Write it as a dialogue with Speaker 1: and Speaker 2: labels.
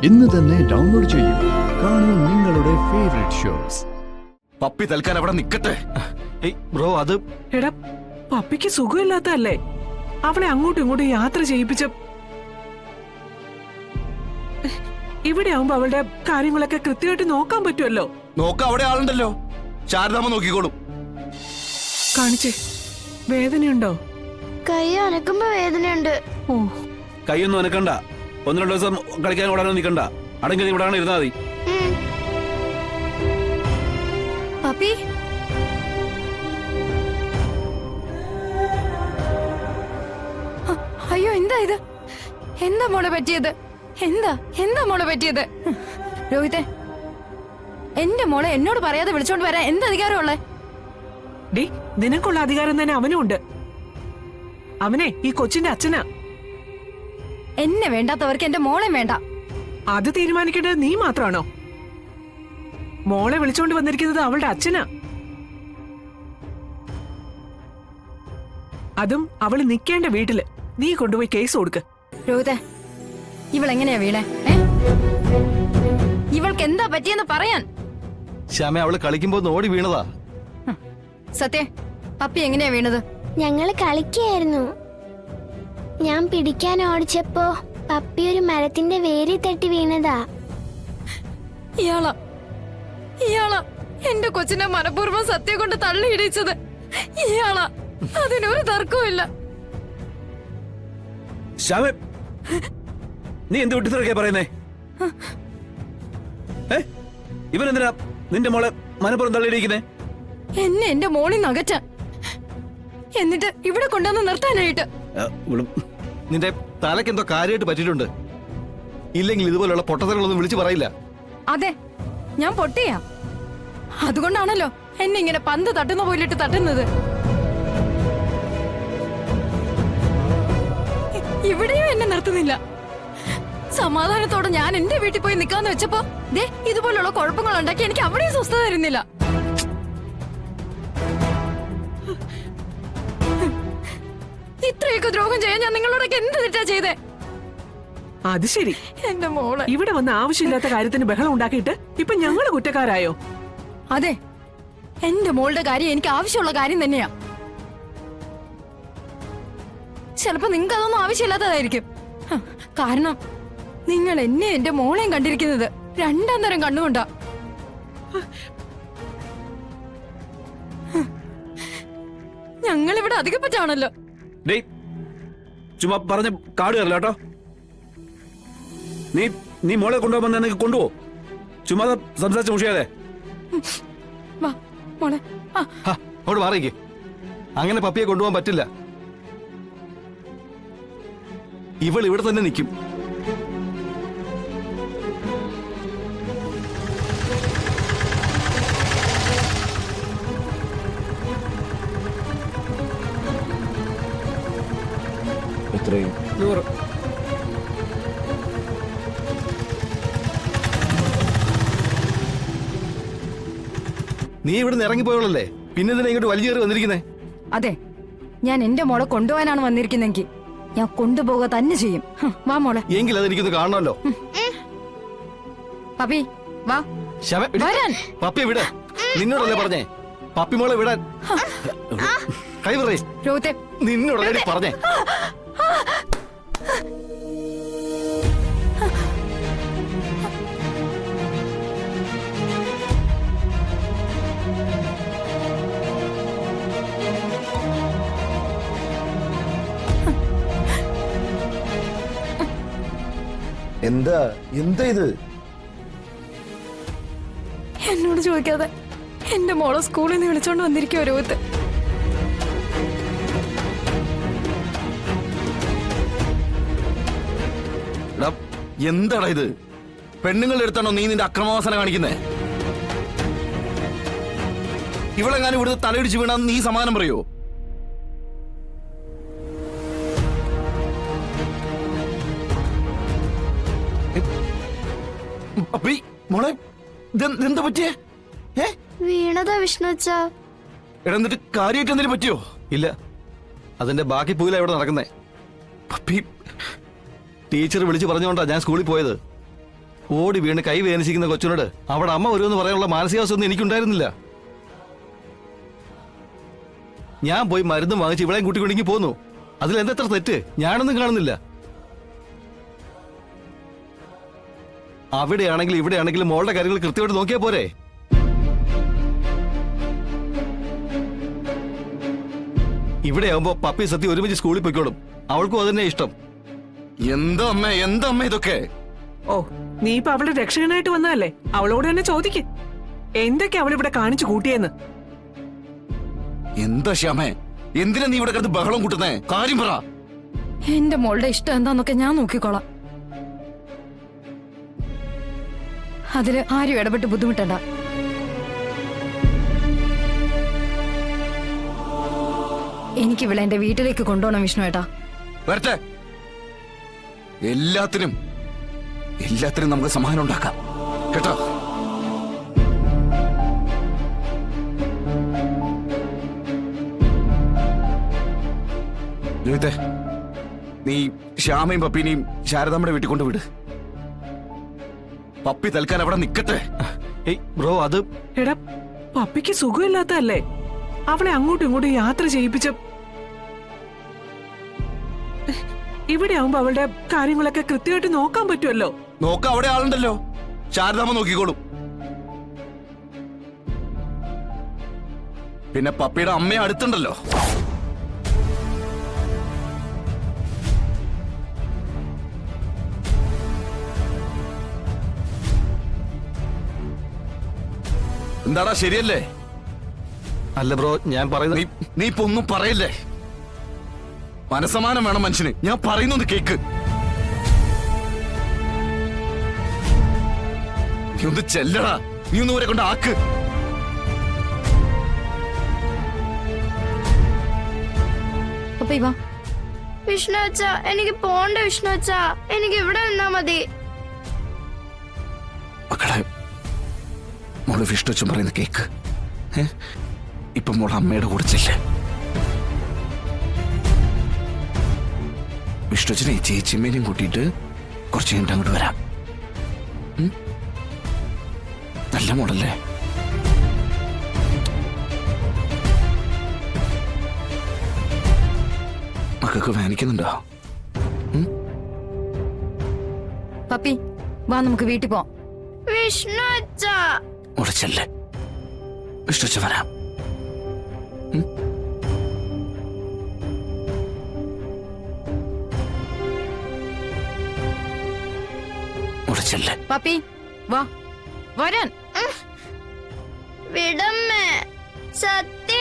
Speaker 1: ഇന്ന് തന്നെ ഡൗൺലോഡ് ചെയ്യൂ. കാണൂ നിങ്ങളുടെ ഫേവറേറ്റ് ഷോസ്.
Speaker 2: പപ്പി തൽക്കാൻ അവിടെ നിക്കട്ടെ. ബ്രോ അത്
Speaker 3: എടാ, പപ്പിക്ക് സുഖമില്ലാത്തല്ലേ? അവളെ അങ്ങോട്ടും ഇങ്ങോട്ടും യാത്ര ചെയ്യിപ്പിച്ച ഇവിടെ ആവുമ്പോ അവളുടെ കാര്യങ്ങളൊക്കെ കൃത്യമായിട്ട് നോക്കാൻ പറ്റുമല്ലോ.
Speaker 2: നോക്ക, അവിടെ ആളുണ്ടല്ലോ. ശാരദാമ്മ നോക്കിക്കോളും.
Speaker 3: കാണിച്ചേ, വേദനയുണ്ടോ?
Speaker 4: കൈ അനക്കുമ്പോ വേദനയുണ്ട്.
Speaker 3: ഓ,
Speaker 5: കൈയൊന്നും അനക്കണ്ട. 1-2 ദിവസം കളിക്കാൻ ഓടാനോ നിൽക്കണ്ട. അടങ്ങി ഇവിടെ ഇരുന്നാ മതി.
Speaker 4: പപ്പി അയ്യോ, എന്താ ഇത്? എന്താ മോളെ പറ്റിയത്? എന്താ മോളെ പറ്റിയത്? രോഹിത്തെ, എന്റെ മോളെ എന്നോട് പറയാതെ വിളിച്ചോണ്ട് വരാൻ എന്ത് അധികാരമുള്ളേ?
Speaker 3: ഡി, നിനക്കുള്ള അധികാരം തന്നെ അവനും ഉണ്ട്. അവനെ ഈ കൊച്ചിന്റെ അച്ഛനാ.
Speaker 4: എന്നെ വേണ്ടാത്തവർക്ക് എന്റെ മോളെ വേണ്ട.
Speaker 3: അത് തീരുമാനിക്കേണ്ടത് നീ മാത്രമാണോ? മോളെ വിളിച്ചോണ്ട് വന്നിരിക്കുന്നത് അവളുടെ അച്ഛനാ. അതും അവള് നിക്കേണ്ട വീട്ടില്. നീ കൊണ്ടുപോയി കേസ് കൊടുക്ക്.
Speaker 4: രോഹിത്തെ, ഇവളെങ്ങനെയാ വീണേ? ഇവൾക്ക് എന്താ പറ്റിയെന്ന് പറയാൻ.
Speaker 2: ശ്യാമ, അവള് കളിക്കുമ്പോ ഓടി വീണതാ.
Speaker 4: സത്യ, പപ്പി എങ്ങനെയാ വീണത്?
Speaker 6: ഞങ്ങള് കളിക്കായിരുന്നു. ഞാൻ പിടിക്കാൻ ഓടിച്ചപ്പോ പപ്പി ഒരു മരത്തിന്റെ വേരി തട്ടി വീണതാ.
Speaker 4: ഇയാളാ എന്റെ കൊച്ചിനെ മനഃപൂർവ്വം സത്യം കൊണ്ട് തള്ളിയിടിച്ചത്. ഇയാളാ, അതിനൊരു തർക്കവുമില്ല.
Speaker 5: ശ്യാമേ, നീ എന്ത് വിട്ടിത്തിറക്കിയാ പറയുന്നേ? ഇവനെന്തിനാ നിന്റെ മോളെ മനപ്പുറം തള്ളിയിരിക്കുന്നേ?
Speaker 4: എന്നെ എന്റെ മോളിൽ നകറ്റാൻ, എന്നിട്ട് ഇവിടെ കൊണ്ടുവന്ന് നിർത്താനായിട്ട്.
Speaker 2: നിന്റെ തലക്ക് എന്തോ കാര്യമായിട്ട് പറ്റിയിട്ടുണ്ട്. ഇല്ലെങ്കിൽ ഇതുപോലുള്ള പൊട്ടത്തരങ്ങളൊന്നും വിളിച്ചു പറയില്ല.
Speaker 4: അതെ, ഞാൻ പൊട്ടിയാ. അതുകൊണ്ടാണല്ലോ എന്നെ ഇങ്ങനെ പന്ത് തട്ടുന്ന പോലിട്ട് തട്ടുന്നത്. ഇവിടെയും എന്നെ നിർത്തുന്നില്ല. സമാധാനത്തോടെ ഞാൻ എന്റെ വീട്ടിൽ പോയി നിക്കാന്ന് വെച്ചപ്പോ ദേ ഇതുപോലുള്ള കുഴപ്പങ്ങൾ ഉണ്ടാക്കി എനിക്ക് അവിടെയും സ്വസ്ഥത തരുന്നില്ല. ഇത്രയൊക്കെ ദ്രോഹം ചെയ്യാൻ ഞാൻ നിങ്ങളോടൊക്കെ എന്ത് തെറ്റാ ചെയ്തേ?
Speaker 3: അത് ശരി,
Speaker 4: എന്റെ മോളെ
Speaker 3: ഇവിടെ വന്ന് ആവശ്യമില്ലാത്ത കാര്യത്തിന് ബഹളം ഉണ്ടാക്കിയിട്ട് ഇപ്പൊ ഞങ്ങള് കുറ്റക്കാരായോ?
Speaker 4: അതെ, എന്റെ മോളുടെ കാര്യം എനിക്ക് ആവശ്യമുള്ള കാര്യം തന്നെയാ. ചിലപ്പോ നിങ്ങൾക്ക് അതൊന്നും ആവശ്യമില്ലാത്തതായിരിക്കും. കാരണം നിങ്ങൾ എന്നെ എന്റെ മോളെയും കണ്ടിരിക്കുന്നത് 2ാം തരം കണ്ണുകൊണ്ടാ. ഞങ്ങളിവിടെ അധികപ്പറ്റാണല്ലോ.
Speaker 5: ചുമ്മാ പറഞ്ഞ കാട് കയറില്ല കേട്ടോ. നീ മോളെ കൊണ്ടുപോകുമ്പോ നിനക്ക് കൊണ്ടുപോ. ചുമ്മാ സംസാരിച്ച് മുഷിയാതെ.
Speaker 4: വാ മോളെ.
Speaker 2: അവിടെ മാറിക്ക്. അങ്ങനെ പപ്പിയെ കൊണ്ടുപോകാൻ പറ്റില്ല. ഇവൾ ഇവിടെ തന്നെ നിൽക്കും.
Speaker 5: എത്രയും 100.
Speaker 2: നീ ഇവിടെ നിന്ന് ഇറങ്ങിപ്പോയോളല്ലേ, പിന്നെ ഇതിനെ ഇങ്ങോട്ട് വലിയ കയറി വന്നിരിക്കുന്നേ?
Speaker 4: അതെ, ഞാൻ എന്റെ മോളെ കൊണ്ടുപോകാനാണ് വന്നിരിക്കുന്നെങ്കിൽ ഞാൻ കൊണ്ടുപോകുക തന്നെ ചെയ്യും. വാ മോളെ.
Speaker 2: എങ്കിൽ അതെനിക്കൊന്ന് കാണണമല്ലോ.
Speaker 4: പപ്പി വാ. വരാൻ.
Speaker 2: പപ്പിയെ വിട. നിന്നോടല്ലേ പറഞ്ഞേ പപ്പി മോളെ വിടാൻ? കൈ പറയേ.
Speaker 4: രോഹിത്തെ,
Speaker 2: നിന്നോടല്ലേ പറഞ്ഞേ? എന്താ ഇത്?
Speaker 4: എന്നോട് ചോദിക്കാതെ എന്റെ മോളെ സ്കൂളിൽ നിന്ന് വിളിച്ചോണ്ട് വന്നിരിക്കുവോ രോഹിത്ത്?
Speaker 2: എന്താടാ ഇത്? പെണ്ണുങ്ങളുടെ അടുത്താണോ നീ നിന്റെ അക്രമവാസന കാണിക്കുന്നേ? ഇവളെങ്ങാനും ഇവിടുത്തെ തലയിടിച്ച് വീണാ നീ സമാധാനം പറയോ? മോളെ, എന്താ പറ്റിയേ?
Speaker 6: വീണതാ വിഷ്ണുച്ച.
Speaker 2: എടാ, എന്നിട്ട് കാര്യമായിട്ട് എന്തെങ്കിലും പറ്റിയോ? ഇല്ല, അതിന്റെ ബാക്കി പൂല ഇവിടെ നടക്കുന്നേ. പപ്പി ടീച്ചർ വിളിച്ചു പറഞ്ഞുകൊണ്ടാ ഞാൻ സ്കൂളിൽ പോയത്. ഓടി വീണ് കൈ വേദനിച്ചിരിക്കുന്ന കൊച്ചിനോട് അവിടെ അമ്മ വരുമെന്ന് പറയാനുള്ള മാനസികാവസ്ഥ ഒന്നും എനിക്കുണ്ടായിരുന്നില്ല. ഞാൻ പോയി മരുന്നും വാങ്ങിച്ച് ഇവളെയും കൂട്ടിക്കൊണ്ടെങ്കിൽ പോന്നു. അതിലെന്തെത്ര തെറ്റ് ഞാനൊന്നും കാണുന്നില്ല. അവിടെയാണെങ്കിലും ഇവിടെയാണെങ്കിലും മോളുടെ കാര്യങ്ങൾ കൃത്യമായിട്ട് നോക്കിയാ പോരെ? ഇവിടെ ആവുമ്പോ പപ്പി സത്യം ഒരുമിച്ച് സ്കൂളിൽ പോയിക്കോളും. അവൾക്കും അതന്നെ ഇഷ്ടം.
Speaker 7: എന്താ അമ്മ ഇതൊക്കെ?
Speaker 3: ഓ, നീ ഇപ്പൊ അവളുടെ രക്ഷകനായിട്ട് വന്നതല്ലേ? അവളോട് തന്നെ ചോദിക്ക് എന്തൊക്കെ അവളിവിടെ കാണിച്ചു കൂട്ടിയെന്ന്.
Speaker 7: എന്താ ശ്യാമേ, എന്തിനാ നീ ഇവിടെ കിടന്ന് ബഹളം കൂട്ടുന്നേ? കാര്യം പറ.
Speaker 4: എന്റെ മോളുടെ ഇഷ്ടം എന്താന്നൊക്കെ ഞാൻ നോക്കിക്കോളാം. അതില് ആരും ഇടപെട്ട് ബുദ്ധിമുട്ടണ്ട. എനിക്ക് ഇവിടെ എന്റെ വീട്ടിലേക്ക് കൊണ്ടുപോകണം വിഷ്ണു ഏട്ടാ.
Speaker 7: വരട്ടെ. എല്ലാത്തിനും നമുക്ക് സമാധാനം ഉണ്ടാക്കാം കേട്ടോ. രോഹിത്തെ, നീ ശ്യാമയും പപ്പീനെയും ശാരദാമ്മയുടെ വീട്ടിൽ കൊണ്ടുവിട്. പപ്പി തൽക്കാലം അവിടെ നിക്കട്ടെ.
Speaker 2: ഏയ് ബ്രോ, അത്
Speaker 3: എടാ, പപ്പിക്ക് സുഖമില്ലാത്തല്ലേ? അവളെ അങ്ങോട്ടും ഇങ്ങോട്ടും യാത്ര ചെയ്യിപ്പിച്ച ഇവിടെ ആവുമ്പോ അവളുടെ കാര്യങ്ങളൊക്കെ കൃത്യമായിട്ട് നോക്കാൻ പറ്റുമല്ലോ.
Speaker 7: നോക്കാം, അവിടെ ആളുണ്ടല്ലോ. ശാരദാമ്മ നോക്കിക്കോളും. പിന്നെ പപ്പിയുടെ അമ്മയെ അടുത്തുണ്ടല്ലോ. എന്താടാ, ശരിയല്ലേ?
Speaker 2: അല്ല ബ്രോ, ഞാൻ പറയുന്നത്
Speaker 7: നീ ഇപ്പൊ ഒന്നും പറയല്ലേ. മനസ്സമാനം വേണം മനുഷ്യന്. ഞാൻ പറയുന്നത് കേക്ക്. നീ ഒന്ന് ചെല്ലടാ. നീ ഒന്ന് ഇവരെ കൊണ്ട് ആക്ക്.
Speaker 4: അപ്പൊ ഇവ
Speaker 6: വിഷ്ണു അച്ഛ, എനിക്ക് പോണ്ട വിഷ്ണു അച്ഛ, എനിക്ക് ഇവിടെ നിന്നാ മതി.
Speaker 7: മക്കളെ, മോള് വിഷ്ണുച്ചും പറയുന്ന കേക്ക്. ഇപ്പൊ മോള് അമ്മയുടെ കൂടെ ചെല്ലേ. വിഷ്ണുച്ചിനെ ചേച്ചിമ്മേനെയും കൂട്ടിയിട്ട് കുറച്ച് കഴിഞ്ഞിട്ട് അങ്ങോട്ട് വരാം. നല്ല മോളല്ലേ? മക്കൾക്ക് വേനിക്കുന്നുണ്ടോ?
Speaker 4: പപ്പി വാ, നമുക്ക് വീട്ടിൽ പോവാം.
Speaker 6: വിഷ്ണു അച്ഛ,
Speaker 7: മോള് ചെല്ലേ. വിഷ്ണുച്ച വരാം. മോള് ചെല്ലേ.
Speaker 4: പപ്പി വാ, വരാൻ.
Speaker 6: വിടമ്മേ, സത്യം